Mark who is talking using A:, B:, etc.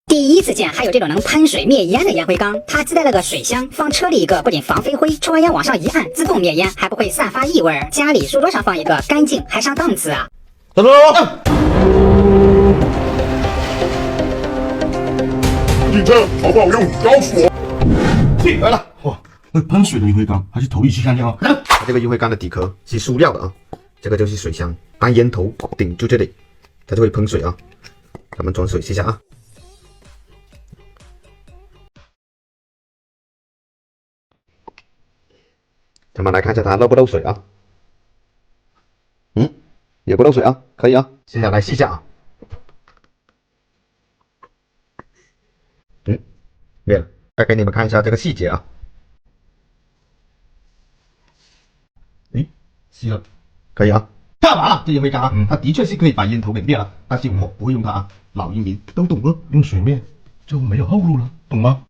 A: 第一次见还有这种能喷水灭烟的烟灰缸，它自带了个水箱，放车里一个，不仅防飞灰，抽完烟往上一按，自动灭烟，还不会散发异味。家里书桌上放一个，干净还上档次啊！
B: 等等，
C: 警车好不好用？告诉我。
B: 进来了，哇，那喷水的烟灰缸，还是头一次看见哦。
D: 这个烟灰缸的底壳是塑料的啊，这个就是水箱，把烟头顶住这里，它就会喷水啊。咱们装水试一下啊。咱们来看一下它漏不漏水啊？也不漏水啊，可以啊。接下来试一下啊。灭了。再给你们看一下这个细节啊。
B: 熄了，
D: 可以啊。
B: 看完了，这烟灰缸啊，它的确是可以把烟头给灭了，但是我不会用它啊。老烟民都懂了，用水灭就没有后路了，懂吗？